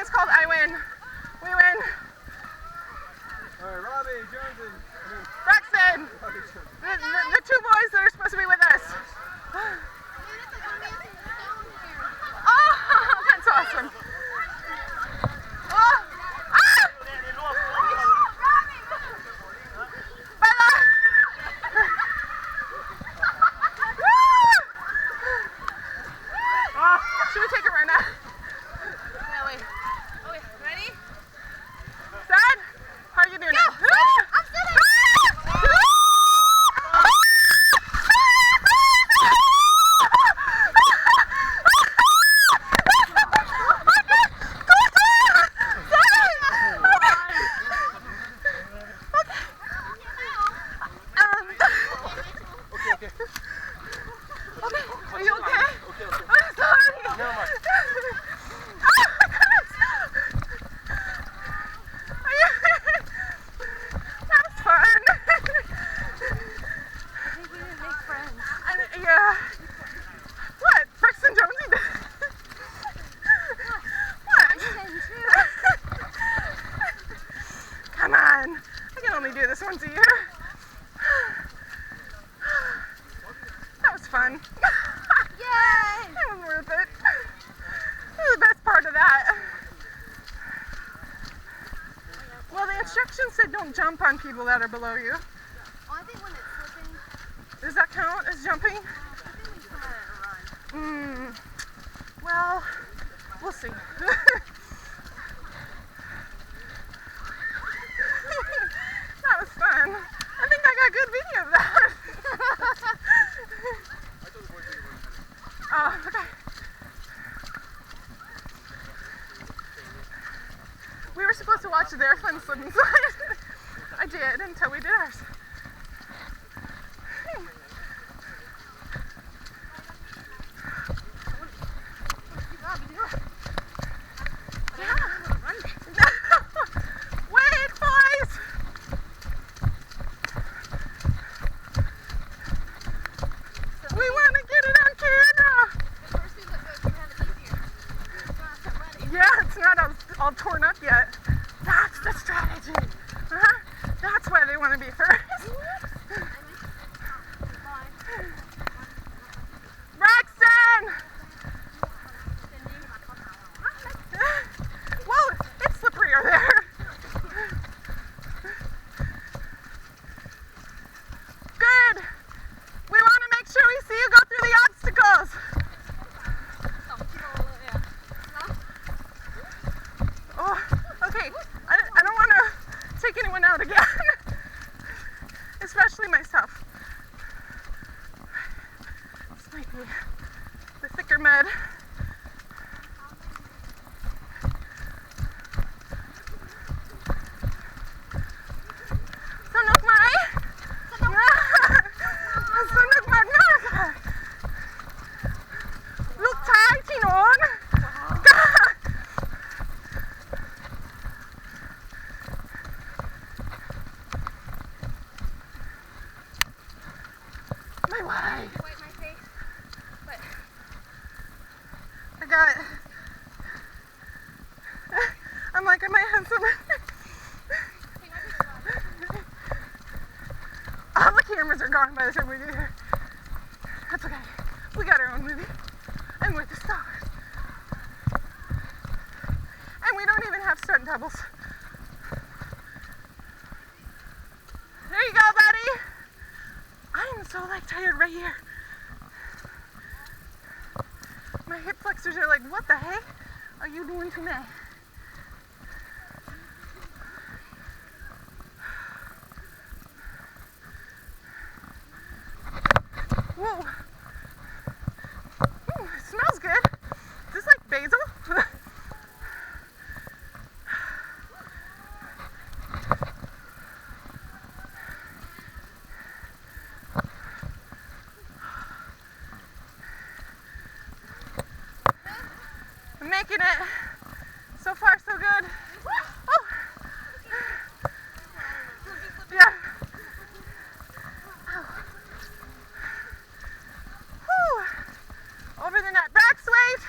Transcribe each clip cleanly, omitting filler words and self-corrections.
is called I Win. We win. All right, Robbie Johnson. Braxton. The two boys that are supposed to be with us. Oh, that's awesome. Oh. Ah! Bella. Should we take a run now? Yeah, wait. Oh, wait. Ready? Dad, how are you doing? Go. I'm still there. Are you okay? I'm sorry. Never mind. That's fun. I think we didn't make friends. Yeah. What? Braxton Jonesy did? What? I can too. Come on. I can only do this once a year. That was fun. Yay! That was worth it. That was the best part of that. Well, the instructions said don't jump on people that are below you. Oh, I think when it's slipping, Does that count as jumping? I think we come at a run. Well, we'll see. That was fun. I think I got good video of that. Oh, okay. We were supposed to watch their fun slip and slide. I did until we did ours. Wait, boys! We want to get it on camera! Yeah, it's not all torn up yet. That's the strategy. That's why they want to be first. Braxton! Whoa, it's slipperier there. Good. We want to make sure we see you go through the obstacles. Oh, okay. I don't want to take anyone out again. Especially myself. This might be the thicker mud. Sunok Mai? Sunok Magna! Look Thai, Chinon! My wife. Wipe my face. But I got. I'm like, I might have some. All the cameras are gone by the time we get here. That's okay. We got our own movie. And we're the stars. And we don't even have stunt doubles. There you go, buddy. I am so like tired right here. My hip flexors are like, what the heck are you doing to me? Whoa. It smells good. Is this like basil? I'm making it. So far, so good. Oh. Yeah. Whew. Over the net. Back weight.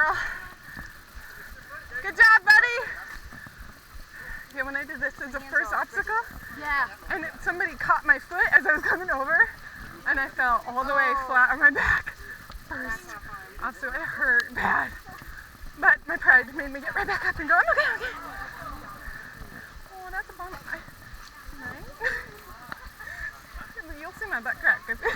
girl. Good job, buddy. Yeah, when I did this as a first obstacle, Yeah. and somebody caught my foot as I was coming over, and I fell all the way flat on my back. First obstacle, it hurt bad. But my pride made me get right back up and go, I'm okay, okay. Oh, that's a bummer. Nice. You'll see my butt crack. Okay.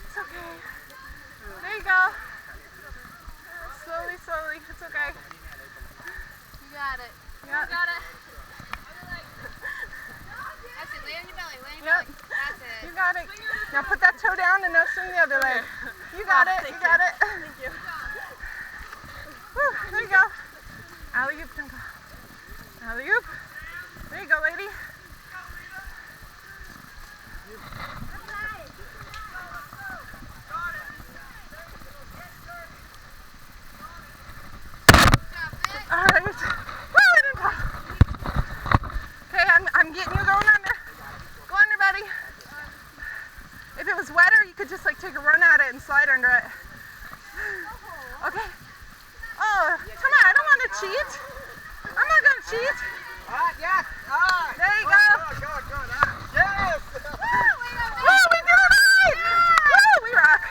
It's okay. There you go. Slowly, slowly. It's okay. You got it. Yeah. You got it. That's it. Lay on your belly. Lay on your Yep. belly. That's it. You got it. Now put that toe down and now swing the other leg. You got it. You got it. Thank you. Woo, there you go. Alley-oop, don't go. Alley-oop. There you go, lady. All right. Woo, I didn't fall. Okay, I'm getting you going under. Go under, buddy. If it was wetter, you could just like take a run at it and slide under it. Okay. Oh, come on, I don't want to cheat. I'm not going to cheat. Yes. Ah. There you go. Good. Yes. Woo, we did it right. Woo, we rock.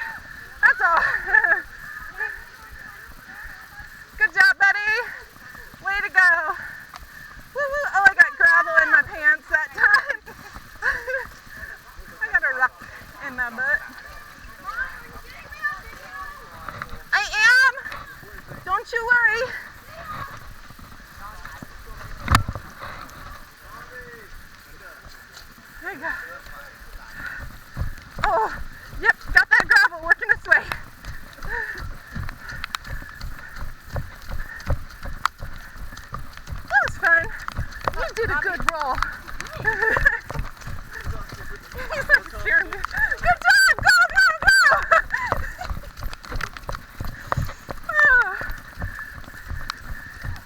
That's all. Good job, buddy. Way to go. Woo, woo. Oh, I got gravel in my pants that time. I got a rock in my butt. I am. Don't you worry. There you go. Oh, yep, got that gravel working its way. That was fun. You did a good roll. He's like scaring me. Good job! Go, go, go!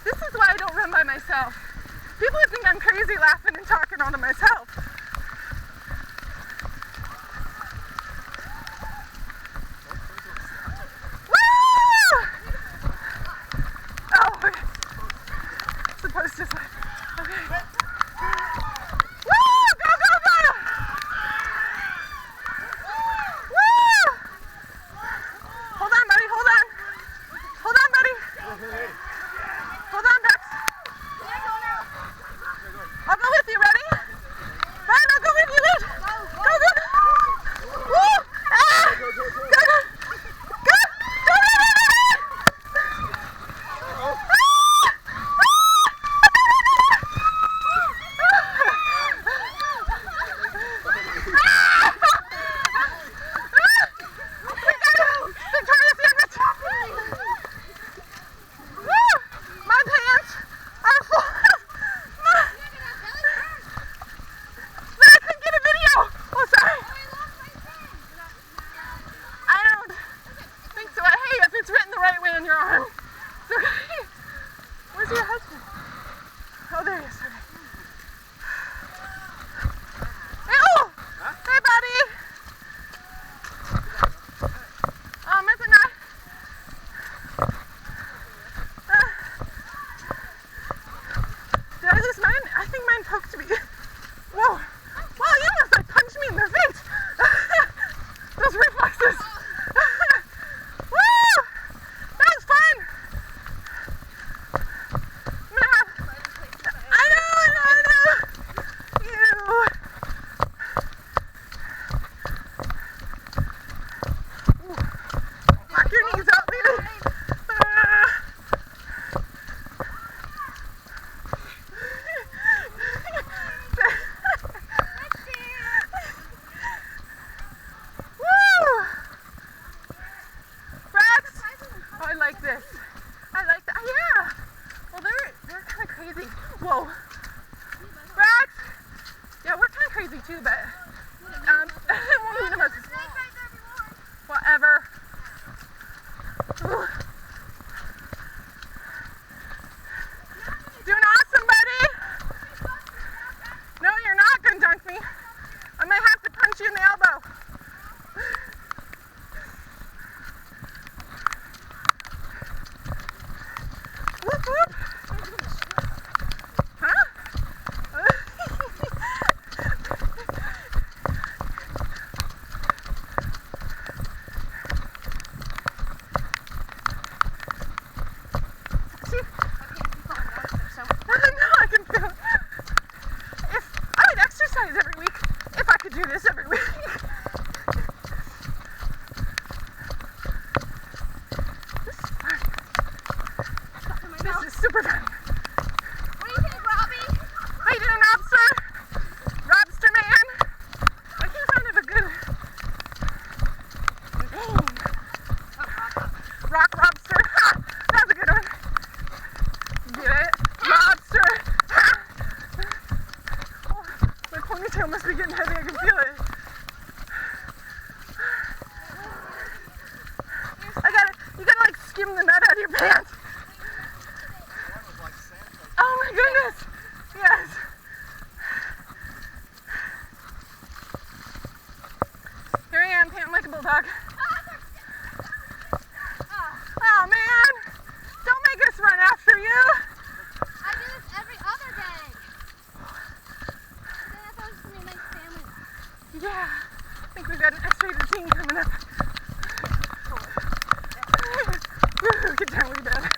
This is why I don't run by myself. People would think I'm crazy laughing and talking all to myself. Woo! Oh, supposed to slide. Okay. Woo! Go, go, go! Woo! Hold on, buddy. Hold on. Hold on, buddy. Hold on, Bex. I'll go with you. Ready? Ryan, I'll go with you. Wait. Go, go, go. Woo! Ah! Go, go. Go, go, go, My pants are full. But I couldn't get a video. Oh, sorry. I don't think so. Hey, if it's written the right way on your arm, it's okay. Where's your husband? Oh, there he is. Okay. Hey, oh! Hey, buddy. Is it not? Did I lose mine? I think mine poked me. Whoa. Wow, you almost like punched me in the face. Those reflexes. Woo! That was fun. I'm gonna have... I know. Ew. Ooh. Lock your knees out, baby. Woo! Rex! Oh, I like this. I like that. Yeah. Well, they're kind of crazy. Whoa. Rex! Yeah, we're kind of crazy too, but we'll need them as whatever. Ooh. Doing awesome, buddy. No, you're not gonna dunk me. I might have to tail must be getting heavy. I can feel it. You gotta like skim the nut out of your pants. Oh my goodness. Yes. Here I am, panting like a bulldog. Oh man. Don't make us run after you. I do this every other day. I thought it was gonna be a nice family. Yeah. I think we've got an X-rated scene coming up. Woo, get down way better.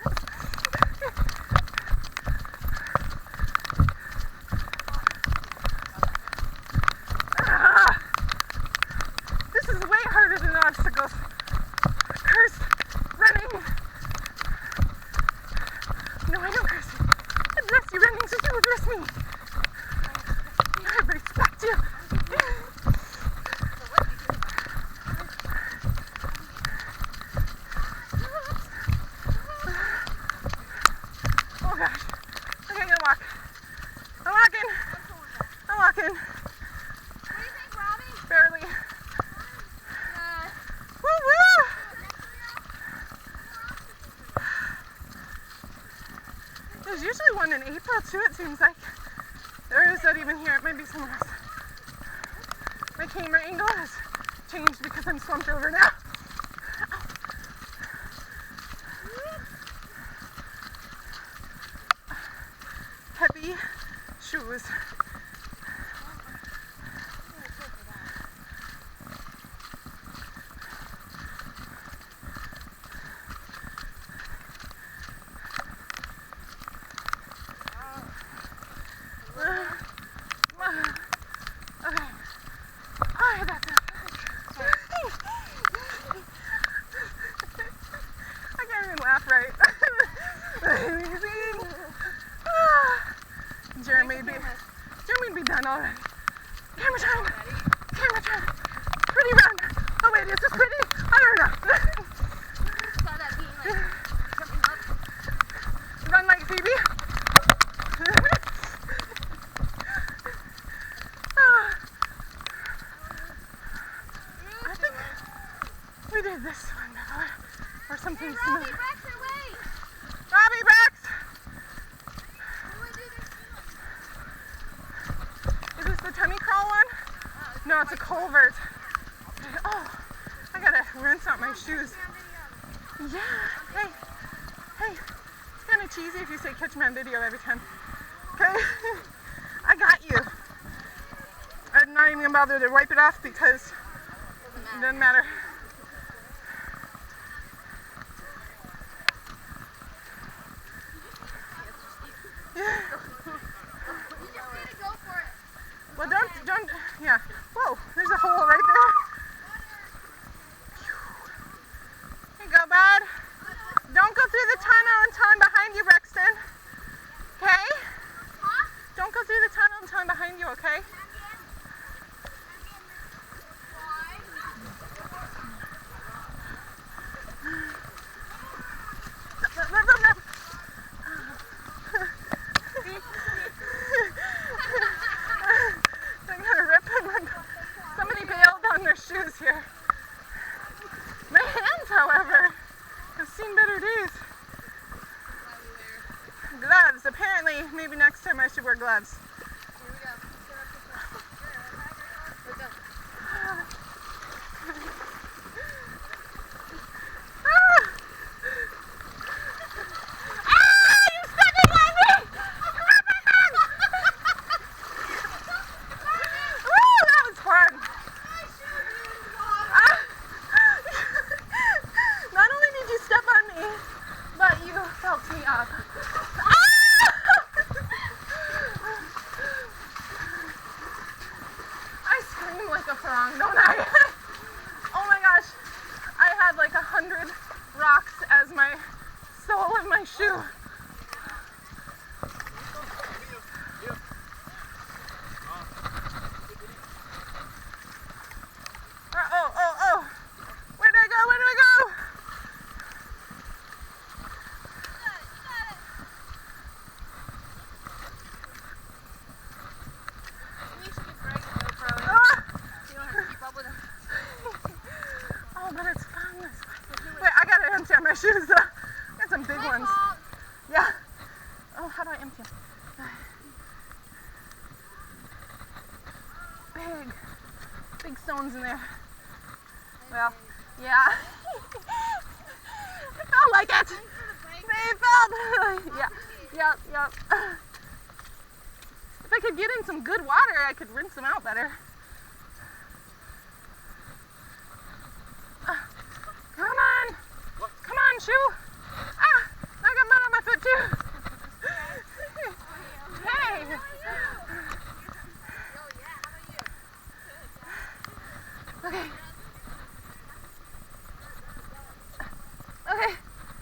This is way harder than obstacles. Curse, running. No, I don't curse you. I bless you running so you will bless me. I respect you. Oh gosh. Okay, I'm gonna walk. I'm walking. I'm walking. What do you think, Robbie? Barely. Woo woo! There's usually one in April too, it seems like. There is that even here. It might be somewhere else. My camera angle has changed because I'm slumped over now. Heavy shoes. Okay. Alright, that's it. I can't even laugh right. Jeremy'd be done already. Camera time! Camera time! Pretty run! Oh wait, is this pretty? I don't know. Saw that being like jumping up. Run like Phoebe? I think we did this one before, or something similar. Robbie, Rex, wait! Robbie, Rex! You wanna do this? Is this the tummy crawl one? No, it's a culvert. Oh, I gotta rinse out my shoes. Yeah, hey, it's kind of cheesy if you say catch me on video every time. Okay, I got you. I'm not even gonna bother to wipe it off because it doesn't matter. Yeah. You just need to go for it. Well, don't, yeah. Whoa, there's a hole right there. Here you go, bud. Don't go through the tunnel until I'm behind you, Brexton. Okay? Don't go through the tunnel until I'm behind you, okay? I'm gonna rip them. Somebody bailed on their shoes here. My hands, however, have seen better days. Gloves. Apparently, maybe next time I should wear gloves. Here we go. Let's go. You stuck it on me! Woo, that was fun. Not only did you step on me, but you felt me up. big stones in there. Well, yeah. It felt like it. They felt, yep. If I could get in some good water, I could rinse them out better. Come on, shoe. Ah, I got mud on my foot too. Hey.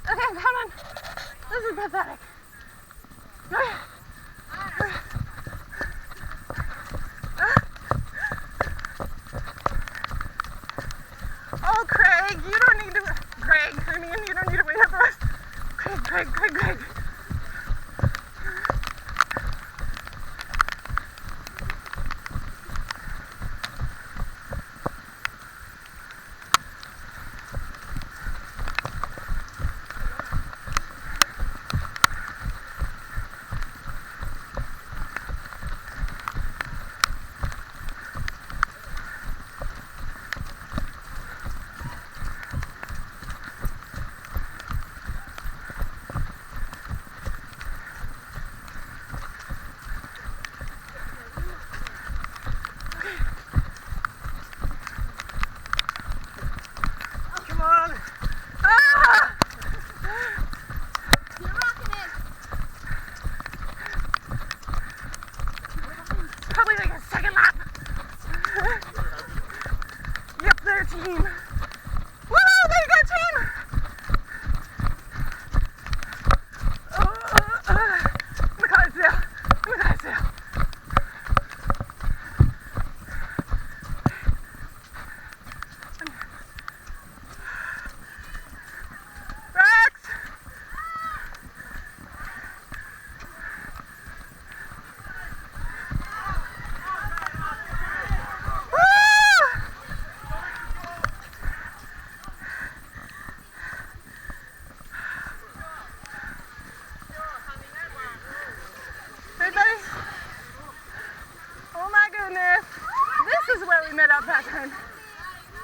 Okay, come on. This is pathetic. Oh, Craig, you don't need to. Greg, I mean, you don't need to wait up for us. Craig. Team. Woo! There you go, team! McClydesdale. Rex! We met up back then.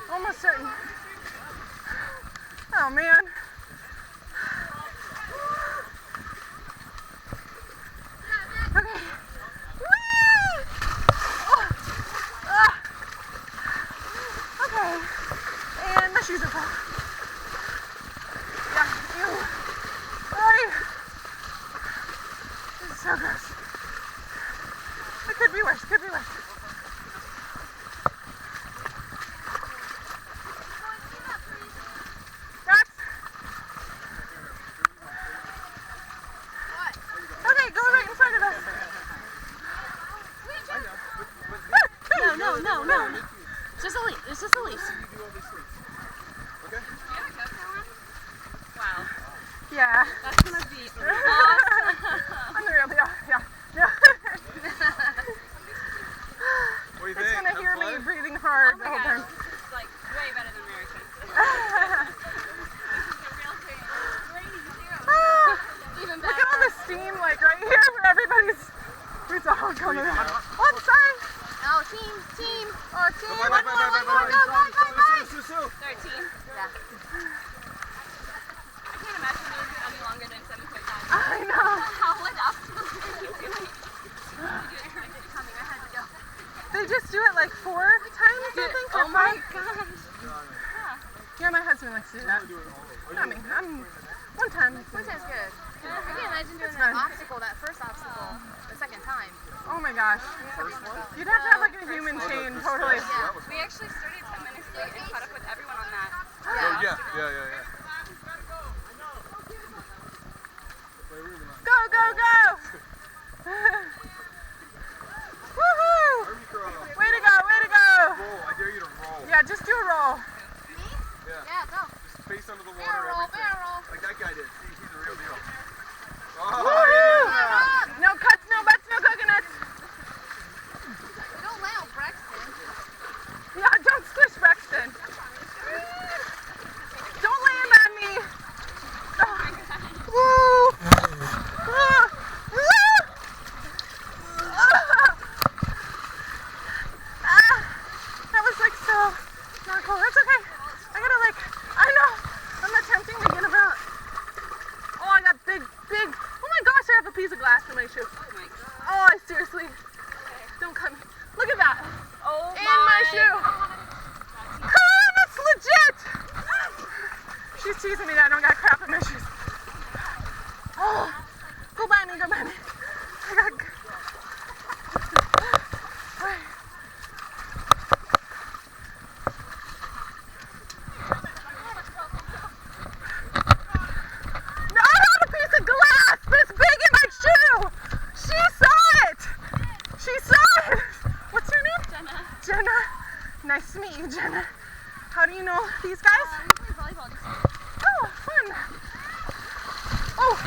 Almost certain. Oh man. Okay. Whee! Okay. And my shoes are full. Yeah. Ew. Oy. This is so gross. It could be worse. No. It's just a leash. Okay? Wow. Yeah. That's gonna be awesome. Unreal, yeah. What do you It's think? gonna hear me breathing hard the whole time. It's like way better than American. Even better. Look at all the steam like right here where everybody's it's all coming out. Oh, sorry. Oh, team. Oh, team. Bye. 13. Yeah. I can't imagine doing it any longer than 7.5. I know. How would obstacles be doing? Coming, I had to go. They just do it like 4 times, I think. Oh or my 5. gosh. Yeah, my husband likes to do that. I mean, I'm one time. One time's good. I can't imagine doing It's that fun. obstacle, that first obstacle, the second time. Oh my gosh. You'd have to have like a human chain, totally. Yeah. We actually started 10 minutes late and caught up with everyone on that. Yeah. Go! Woohoo! Way to go! Roll. I dare you to roll. Yeah, just do a roll. Me? Yeah. Yeah, go. Just face under the water. Barrel. Like that guy did. See, he's the real deal. Woohoo! Oh, yeah. No cuts, no butts, no coconuts. We don't allow Braxton. Yeah, don't squish Braxton. Don't lay in my shoe. Oh, I seriously. Don't come. Look at that. Oh In my shoe. Oh, that's legit. She's teasing me that I don't got crap in my shoes. Oh, go Bunny, go Bunny. I got. No, I had a piece of glass this big in my shoe. She saw it. She saw it. What's your name? Jenna. Jenna. Nice to meet you, Jenna. How do you know these guys? We play volleyball this year. Oh, fun. Oh.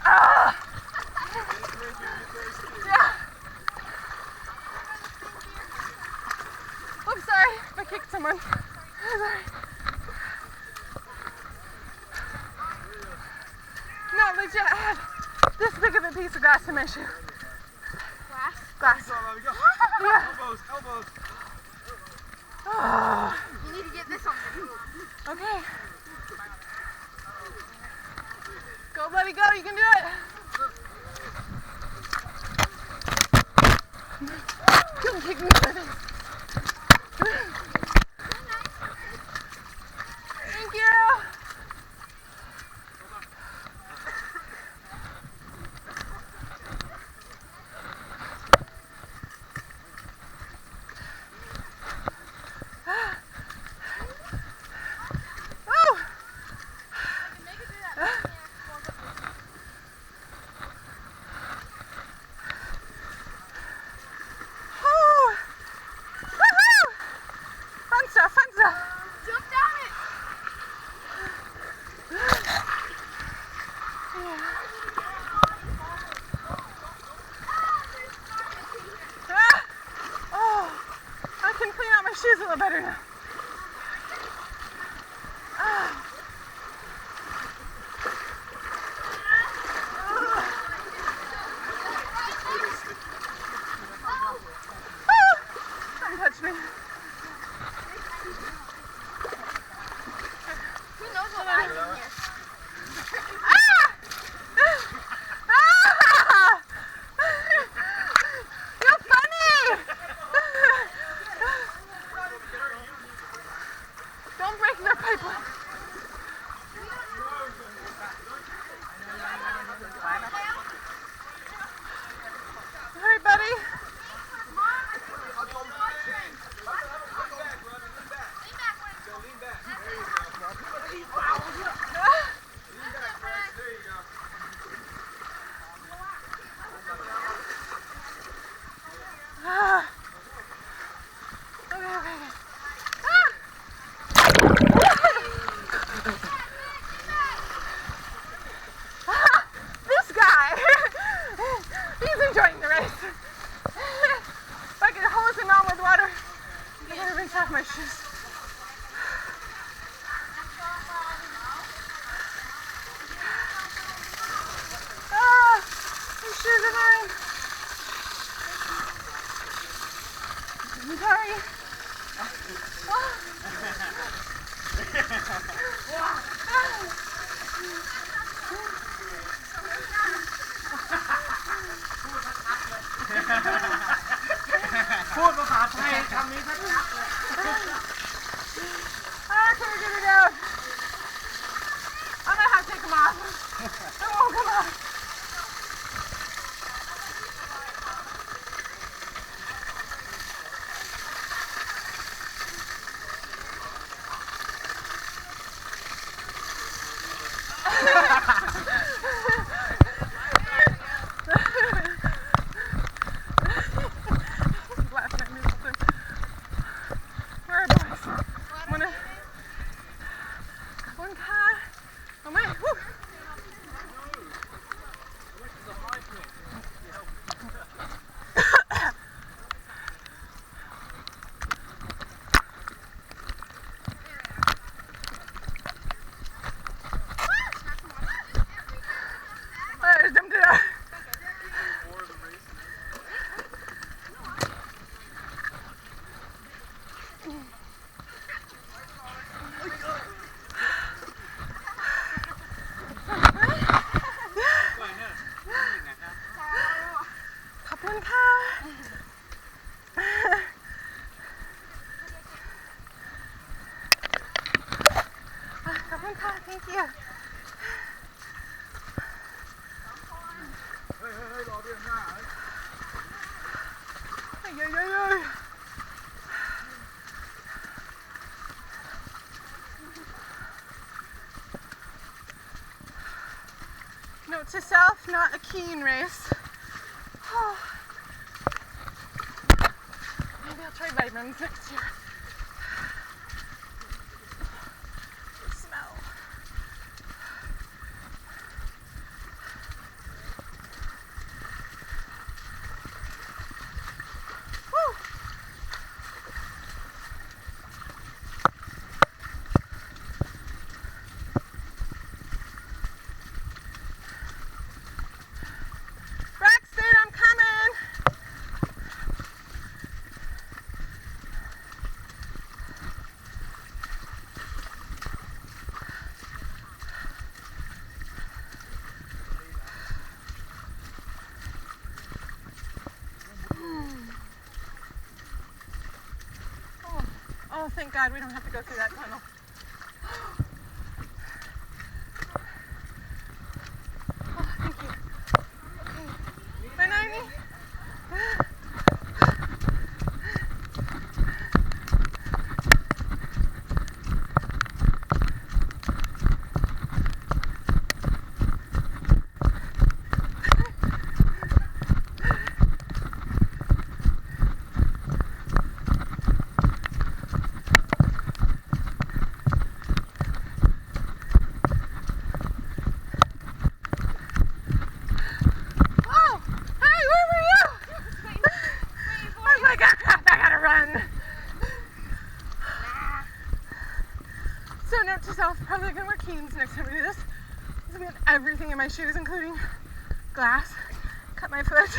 Ah. Yeah. Oops, sorry. I kicked someone. Sorry. No, legit, I had this big of a piece of glass in my shoe. Glass. Glass. There we go. Yeah. Elbows, elbows. Oh, You need to get this on the hoop. okay. Go, buddy, go. You can do it. Don't kick me for this. Thank you. Oh. Oh. Woohoo. Fun stuff, fun stuff. Jump down it. Ah. Oh, I can clean out my shoes a little better now. Ah. Don't touch me. Who knows what I'm in here? Ah! Ah! You're funny! Don't break their pipeline. All right, buddy. Ah. Okay, okay, okay. Ah. Ah, this guy, he's enjoying the race. If I could hose him on with water, I'm gonna rinse off my shoes. Ah, my shoes are mine. I'm sorry.พูดภาษาไทยคำนี้ชัดๆเลย Ah, can we get it out? I might have to take them off. It won't come off. Laughing at me. Kapinka. Kapinka, thank you. เฮ้ยเฮ้ยรอด้วยหน้า Ay, ay, ay, ay. Note to self, not a keen race. Oh. Maybe I'll try vitamins next year. The smell. Woo. Braxton, I'm coming. Oh, thank God we don't have to go through that tunnel. Oh, thank you. Okay. Bye, Naomi. Oh, hey, where were you? I was like, ah, I gotta run. So note to self, probably gonna wear Keens next time we do this. I'm gonna have everything in my shoes, including glass. Cut my foot.